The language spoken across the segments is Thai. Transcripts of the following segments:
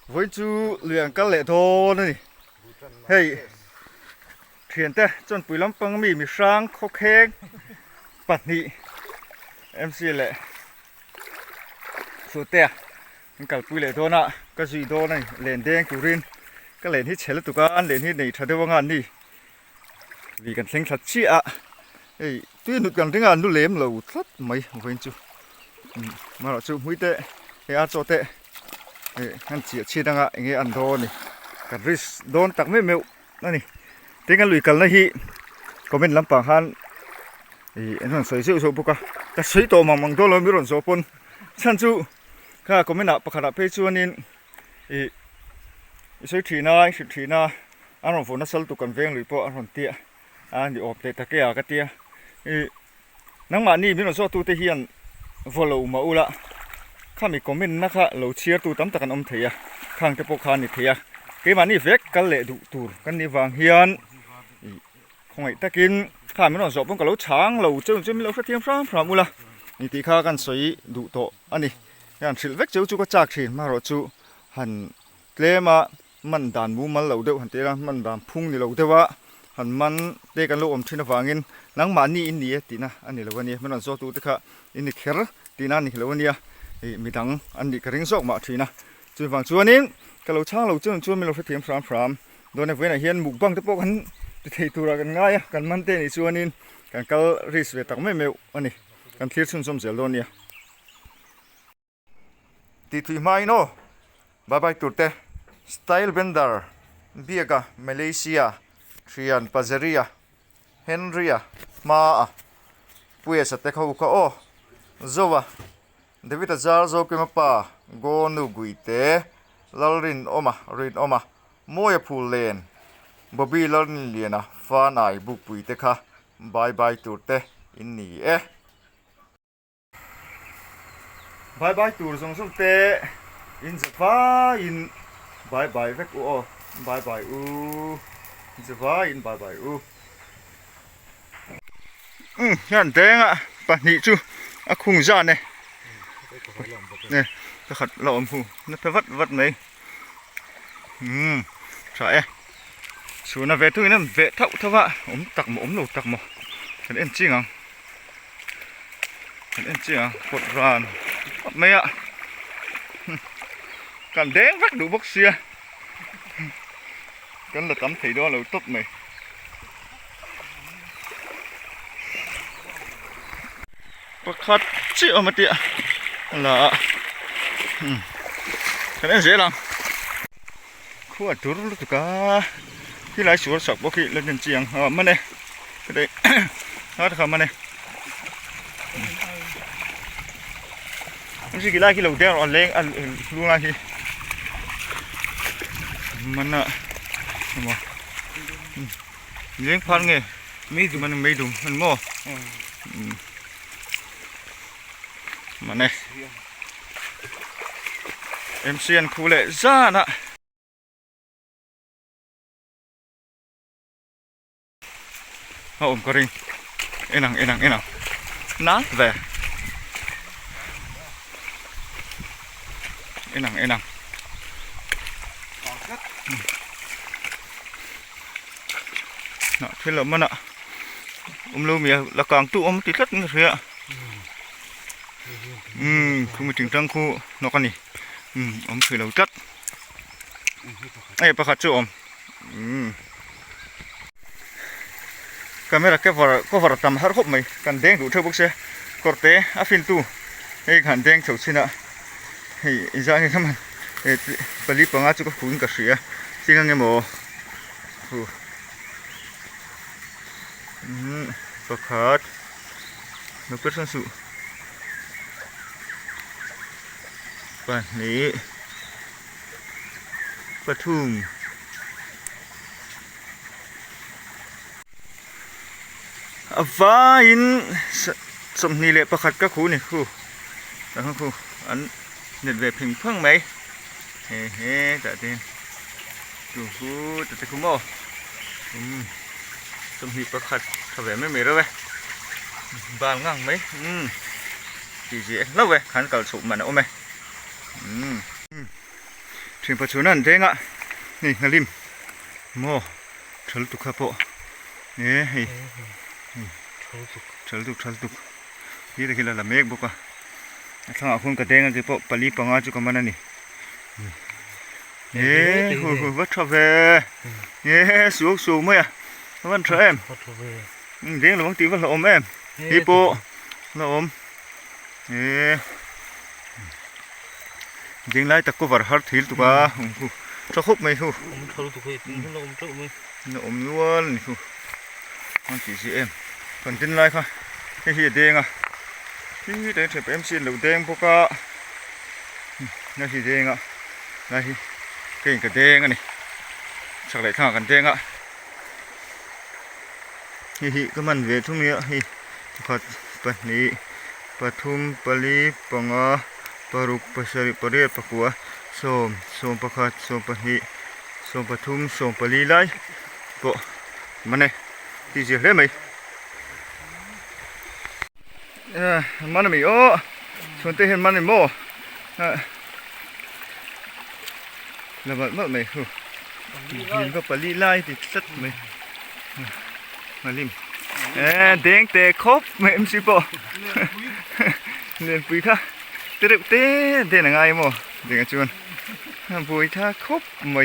với chú luyện các lệ thô này hey thiền te chọn bùi lắm băng mì sang khô khen bật nị em xin lệ số te cả bùi lệ thô nè cái gì thô này lền đen chủ rin cái lền hít chén tụi con lền hít này thật đâu ngon đi vì cần sinh thật chi ạ hey tuy nụt cần tiếng ăn nụt lém lầu thất mấy với chú mà nó chú mũi tệ cái ăn cho tệ anh chỉ chia đang ạ nghe ăn thô này cả ris đón tắc mấy mèo này tiếng anh lùi cần là hi có bên làm bằng han thì anh thằng sấy siêu số bốc cả sấy to măng to lớn biết rồi số pon chân chú cả có bên nào bạc hạt pe chú nên thì sấy thủy na anh hồng phụ nó sấy tụ cần ven lùi po anh hồng tia anh đi ốp tê ta kia cái tia thì nắng mà ni biết rồi số tụ tê hiền vô lầu mà u laข้ามีคอมเมนต์นะคะเราเชียร์ตูตั้มตะกันอมเทียข้างเตปกขานี่เทียเกี่ยมันนี่เวกกันเละดูตูกันนี่วางเฮียนคงไอ้ตะกินข้าไม่ต้องสอบพวกกับเราช้างเราเจ้าไม่เราเทียมพร้อมมูละนี่ตีข้ากันสวยดูโตอันนี้อย่างสิลเวกเจ้าจูก็จากถิ่นมาเราจูหันเกลมามันด่านมูมันเราเดียวหันเตะมันด่านพุ่งนี่เราเดียวว่าหันมันเตะกันลูกอมที่นวางเงินนังมันนี่อินนี่ตีนะอันนี้เราวันนี้ไม่ต้องสอบตูตะค่ะอินนี่เขรตีนั่นนี่เราวันนี้มีดังอันนี้กระดิ่งสอกมาทีนะจุดฝั่งชวนนี้ก็เราช่างเราชวนไม่เราเทียมพร้อมโดยในเวลาเฮียนบุกบังตะปกันที่ตัวกันง่ายกันมันเต้นชวนนี้กันก็รีสเวตักไม่เมวอันนี้กันเทียบสุ่มเสียโดนเนี่ยติดที่ไม่โน่บายบายตัวเต้สไตล์เบนดาร์เบียกามาเลเซียทริอันปาเซเรียเฮนรียมาปุยสเต็กเขาก็โอ้โซวาเดวิดจาร์โซกิมาปาโกนูกุยเตลลรินออมาโมยพูเลนบอบบี้ลลินเลียนะฟานาบุกปุยเตค่ะบายบายตูเตอินนี่บายบายตูส่งเตอินสฟ้าอินบายบายเวกอูบายบายอูอินสฟ้าอินบายบายอูยันเตงอ่ะปะนี่จูอะคุงจานเนี่ยnè cái hạt lợm phù nó phải vắt mấy trời xuống nó về thôi nó về thậu thôi vợ ống tặc một ống nổ tặc một cái em chi ngang cái em chi ngang cột ràn mấy ạ cảm đén vắt đủ bốc xia cái là tắm thấy đó là tốt mày bốc hạt chịu mà tiệt là cái này dễ lắm khu ở chỗ đó tất cả khi lái xuống sập bốc khi lên trên chiang mà này cái đấy hết không mà này không chỉ cái lái khi đầu tiên rồi lên ăn luôn là khi mình mà miếng phan nghe mấy đúng mình mua mà này em xiên khu lệ ra nè ôm có ring ê nằng nát về ê nằng nọ thế là mất nè lưu mía là càng tụ tí rất nữa ạ khu một trường trăng khu nó con này thử đầu chất ấy bác hạt chỗ camera cái vở tầm hết hộp mày cần đen đủ theo bốc xe corte afin tu ấy cần đen chậu xin ạ thì ra như thế mà bali bằng áo cho các cuốn cả sữa xin nghe mồ bác hạt nó biết sản xuất và níปทุมฟ้าอินสมนี่แหละประคัดก็คู่นี่คู่แต่ข้างคู่อันเด็ดแบบพิงพังไหมเฮ้แต่เด่นดูคู่แต่คู่โม่สมนี่ประคัดเขาแบบไม่มีแล้วเว้ยบางงั้งไหมจีแล้วเว้ยขันเก่าสุกมันเอาไหม ชิมปัจจุบันเด้งอ่ะนี่นาริมโม่ทะลุตุกครับพ่อเนี่ยเฮ้ยทะลุตุกนี่ตะกี้เราละเมฆบุกอ่ะทั้งอาคุณกระเด้งกันจีพ่อปลีปังอาจุกันมันนี่หูวัดทวีสูงไหมอ่ะวันเทมเด้งหรือว่าตีว่าละอมเอ็มฮิปโปละอมเด้งไล่ตะกุบฮาร์ทิลตุกอ่ะจะครบไหมหูละอมล้วนหูมันกี่สิเอ็มคนจินไล่ค่ะที่เด้งอ่ะที่เด้งเถอะเอ็มซีหรือเด้งพวกอ่ะนี่ที่เด้งอ่ะนี่เก่งกระเด้งอ่ะนี่สักหลายข้างกันเด้งอ่ะฮิก็มันเวทุ่งนี้ฮิพัดปนีปทุมปลีปังอาปรุกปัสริปเรียปะกัวส้มปะขัดส้มปนีส้มปทุมส้มปลีไลปะมันเนี่ยที่จะเรียกไหมมันไม่โอ้ส่วนที่เห็นมันไม่โม่แล้วมันไม่หูยิงก็ปลีไลติดสัตว์ไหมมาลิมเด้งเตะครบไม่เอ็มสิปอเล่นปุยท่าเตะเด้งยังไงโม่เด้งจวนปุยท่าครบไม่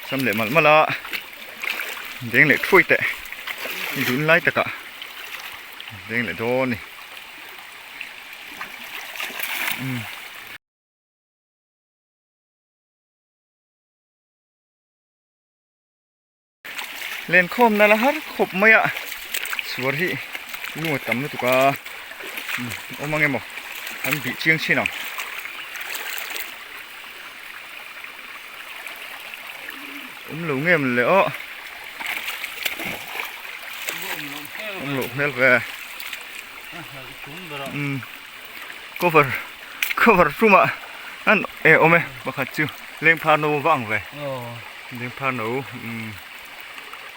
สำเร็จมาละเด้งเลยถ้วยเตะดุนไล่ตะกะเด้งเลยโดนนี่เล่นคมนั่นละฮะครบไหมอ่ะสวยที่นู่นตั้มนู่นตุกะโอ้มังเงมอันบีเชียงชินอ่ะหลูเงี้ยมันเลยอ๋อหลูเงี้ยเลยcover rumah นั่นโอ้แม่บักขัดจูเลี้ยงพาโนว่างเว้ยเลี้ยงพาโน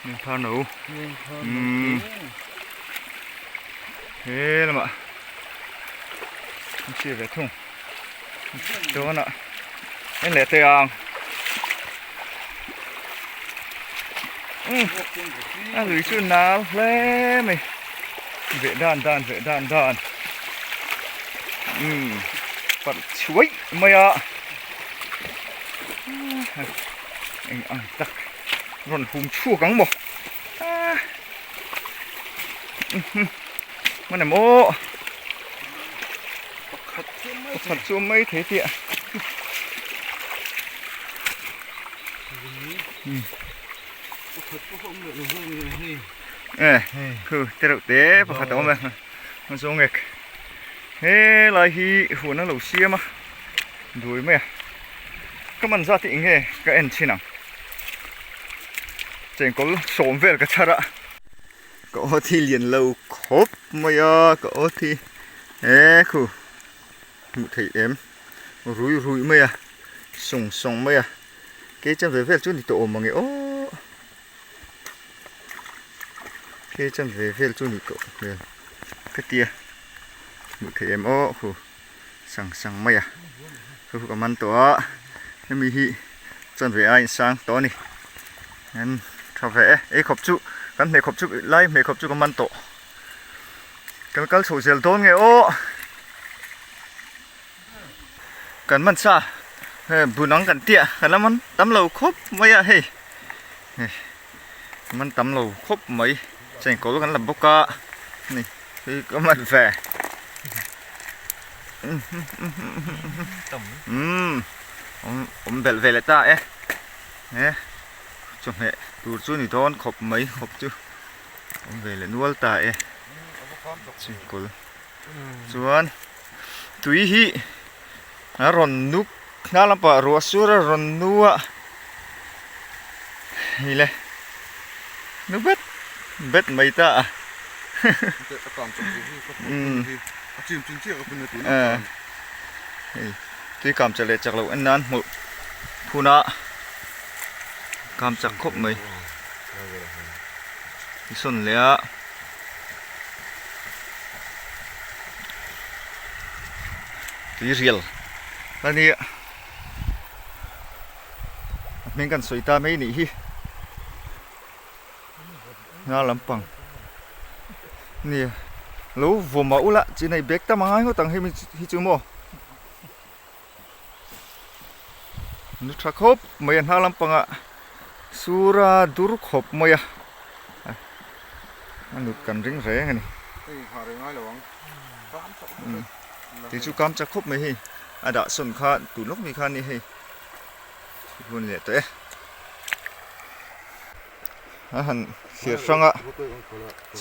เลี้ยงพาโนเฮ้ยละมั้งเชี่ยเวทุ่งตัวน่ะนี่แหละเตียงหรือชื่อน้ำเล่ไหมเวด้านปัดช่วยไม่อ่ะตักร้อนหุ่มชั่วกังบ่มันน่ะโมขัดชั่วไม่เทียคือเตะเตะปะขัดตัวมันส่งเอกเฮ้ยลายฮีหัวนั่งหลูเสียมาดูไหมก็มันซาติงเฮ้ก็เอ็นชินังเจงก็สมเวลก็ชระก็ที่เรียนเราครบมาอ่ะก็ที่คือมุทัยรุยไหมอ่ะส่งไหมอ่ะเกี่ยจังเวลจุดนี้ตัวมังเอโอ้เกี่ยจังเวลจุดนี้ตัวเนี่ยก็เตี้ยมุทัยโอ้คือสั่งไหมอ่ะคือกับมันตัวนี่มีฮีจนเวลสั่งตัวนี้งั้นชอบขบจุกันไม่ขบจุไล่ไม่ขบจุกับมันโตกันโซเชียลโดนไงโอ้กันมันซาบุญน้องกันเตี้ยกันแล้วมันตำเหลาครบไม่อะเฮ้มันตำเหลาครบไหมเจงก็กันลำบกะนี่คือก็มันแฝผมเบลเวลต้าจงดูจุนี่โดนขบไหมขบจุผมเวลนัวตาจริงกูส่วนตุยฮีรอนนุกน่าลำบากรัวสุดรอนนัวนี่เลยนุเบ็ดไม่ตาที่กำจัดเลยจากเราอันนั้นหมดพูน่ะกำจัดครบไหมที่สุดเลยอ่ะ ตุยเรียลแล้วนี่เมงกันสวยตาไม่หนีงาลำปังนี่รู้วัวมาอุละจีในเบกตามังไงเขาตั้งให้มีฮิจูโมนุทรคบเมียนฮาลำปังอะสุราดุรขบเมียนุดกันริงแรงนี่ที่ชูกามจะคบไหมฮีอาดะส่วนข้าตุนกมีข้านี่ฮีคุณเหลี่ยตัวหันเสียสังอะ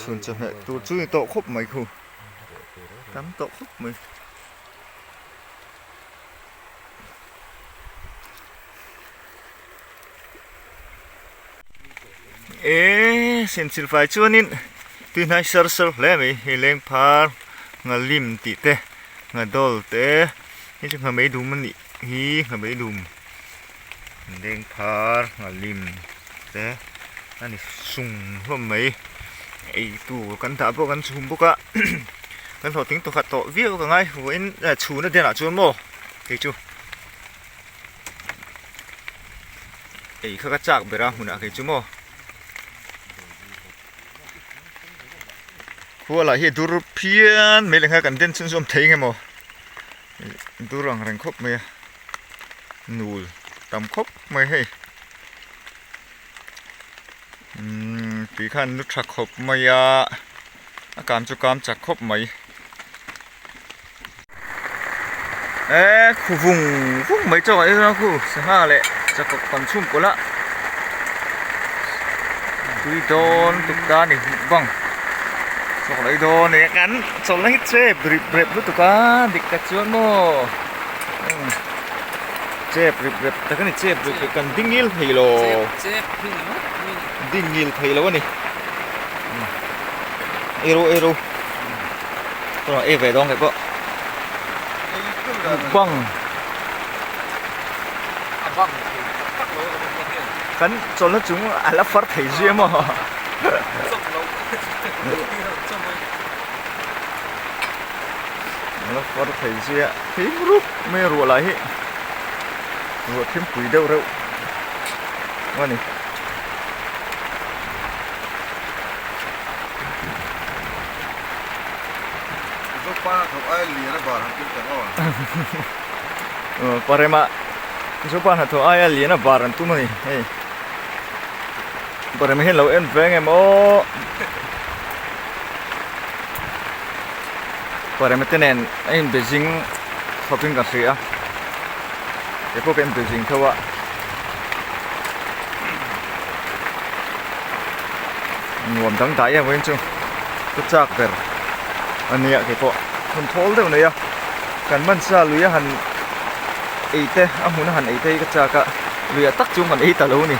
ส่วนจะเหตุตัวช่วยโตคบไหมครูตามโตคบไหมเซนซิลไฟชวนินตุนให้เซอร์เซอร์เล่ไหมเฮเลงพาร์งาลิมติเตงาดอลเตนี่จะงาไม่ดูมันนี่ฮีงาไม่ดูเลงพาร์งาลิมเตอันนี้สุ่งว่าไหมไอตัวกันตาพวกกันสุ่มพวกอะกันถอดทิ้งตัวขัดต่อวิวกันไงหัวอินชูนั่นเดี๋ยวน่ะชวนโม่เกี่ยวจูไอ้ข้ากระจากเบราหุ่นอะเกี่ยวจูโม่หัวไหลเฮดูรูเพียนไม่เลยข้ากันเด่นชุ่มๆเทงไงโม่ดูรังแรงครบไหมนูลตำครบไหมให้ปีขันนุทรคบมายาอาการจุกามจักคบไหมคู่ฟุ้งไม่จ่อยนะคู่สหาเลยจะกปันชุ่มกูละตุยโดนตุกตานี่บังสองเลยโดนเนี่ยกันสองเลยเจ็บริบรู้ตุกาดิกระชวนโมเจ็บริบแต่กันนี่เจ็บริบกันดิ้งยิลเพลโลเจ็บดิ้งยิลเพลโลวะนี่เอโรตัวเอเวดองไงปะบังกันจนแล้วจุงอะไรฟัดไถเจียมั้งแล้วฟัดไถเจียที่ไม่รู้อะไรรู้ทิ้งปุ๋ยเดียวเร็วว่านี่ป้าเขาไอ้เลี้ยงบาร์กินกันอ่ะปาร์มาชอบป้าหัดตัวไอ้เลี้ยงบาร์ตุ้มนี่เฮ้ยปาร์มาเห็นเราเอ็นแฟงไงโมปาร์มาเต้นไอ้เบจิงชอบกินกันเสียไอ้พวกเอ็นเบจิงเขาว่าหวมทั้งใจอ่ะเว้ยจุ๊ก็จากเบอร์อันนี้เกี่ยวกับคนท้องเท่านี้กันมันซาลุยหันไอเต้อาหุ่นหันไอเต้ก็จากะลุยตักจุงกันไอตาลูนี่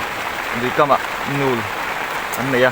ลุยก็มานูลอันนี้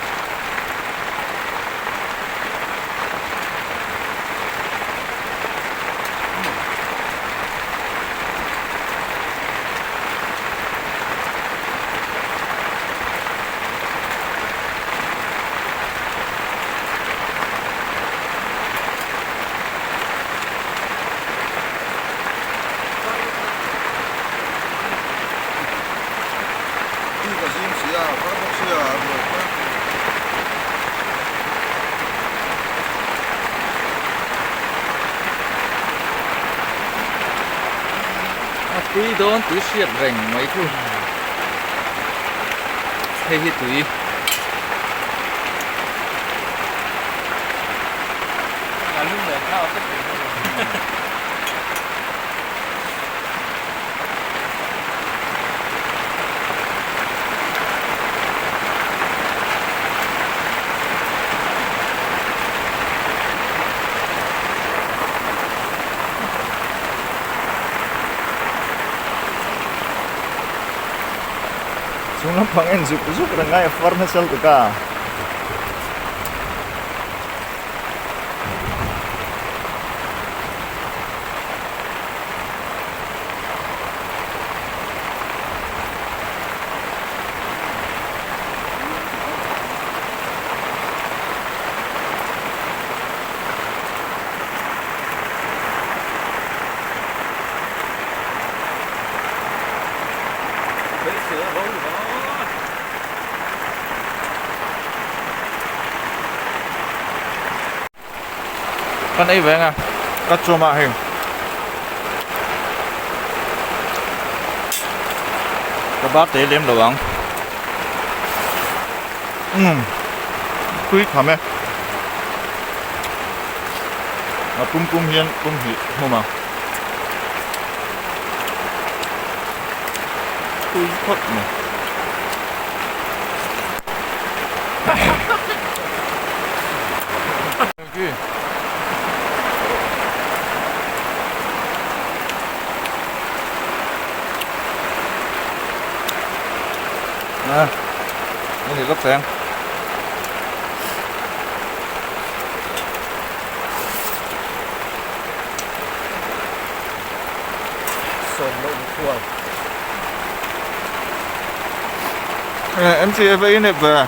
ตุยโดนตุยเสียดแรงไหมคุณเฮ้ยตุยงานลุ่มเลยข้าวเสร็จSunam pangen zup rengai farnasal tuka. kan ai venga ka choma he ka ba te lem lo wang kui khame mà pum hiền pum hỉ không mà tôi thoát này nè cái gì gấp sen MCF ini ba?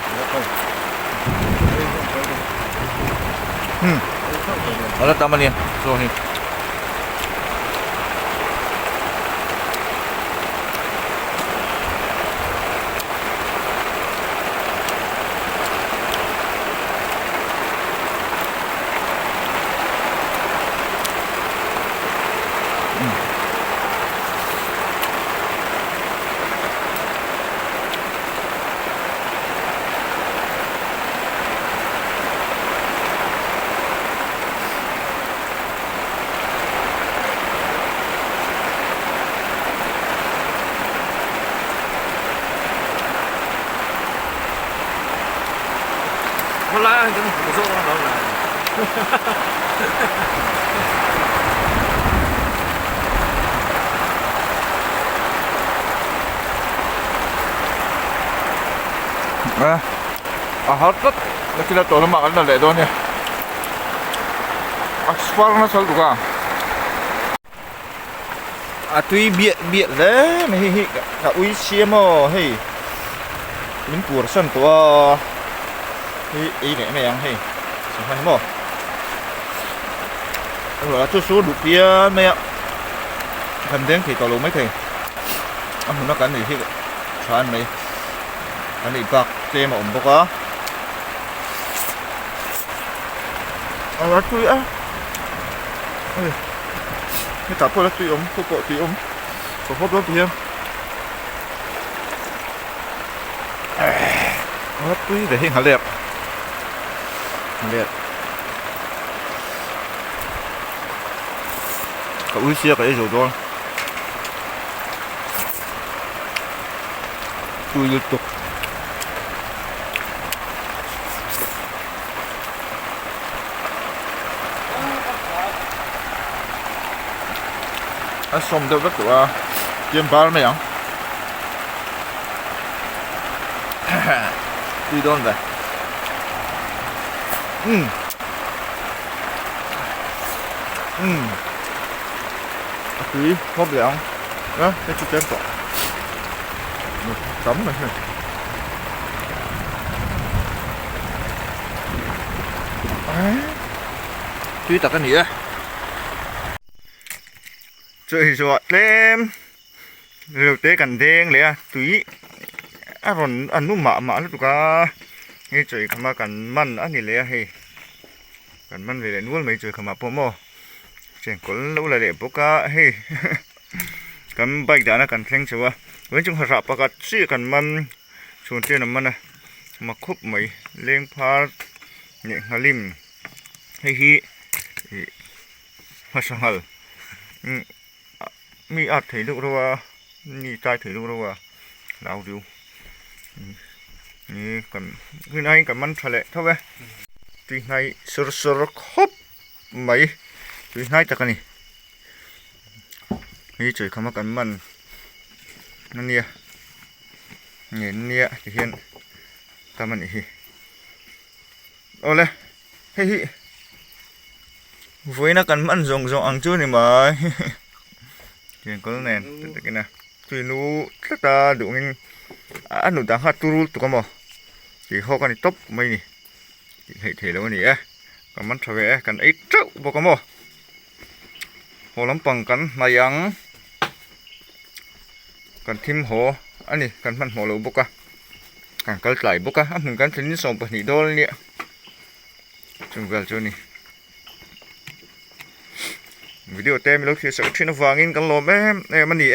Ada taman ni, so ni. Wala, hindi mo gusto ko na wala. hot rất nó chỉ là tổ nó mặc là lệ thôi nhỉ. Asphalt nó sao được à? Tuy bịa đấy mà hi cả uy xia mà hey mình buồn sân tua ý này anh hey sao hay mà rồi tôi số được kia mẹ thầm đến thì tàu lù mấy thì anh nó cắn gì thì sao anh mày anh đi bạc xe mà ổn bốc á tôi á cái tạp thôi là tùy ống, cô tùy ống có hốt đó tùy em tùy để hình hả đẹp có uy xe cái rồi đó tùy liên tục xong đâu rất của tiêm phá mấy không đi đón về tí hộp được không đó cái chú chém cỏ một tấm này chú đặt cái nĩa chơi ruột lên rồi té cần đen lẽ túi rồi ăn nút mạ lúc đó nghe chơi mà cần mặn ăn gì lẽ hay cần mặn về lại nuốt mấy chơi không mà pomo chơi còn lâu là để bốc cá hay cần bay đã là cần thanh chúa với chúng họ rạp bạc chỉ cần mặn chuồn trên là mặn mà khúc mấy lên phá nhẹ hà lim hay hi mà sao hả mi ạt thấy được rồi mi trai thấy được rồi đào điêuนี่กันคือไงกันมันทะเลเท่าไหร่ที่ไงสรครบไหมที่ไงตะกันนี่จุดคำว่ากันมันนั่นเนี่ยเนี่ยที่เห็นตามมันนี่เอาเลยเฮ้ยvới nó cần mặn rồng ăn chút này mà chuyện có nè cái này thì nó rất là đủ mình ăn được hát tu tụi con mò thì họ cái này top mấy nè hệ thể đâu nè còn mắt thằng bé cần ít trâu bao con mò họ lắm bằng cắn này ăn cần thêm họ anh này cần mặn họ lẩu bốc à cần cái lại bốc à ăn cần thêm sòng bẩn đi đâu nè chúng vào cho nè video tem lo khi sa thin wangin kan lo em man ni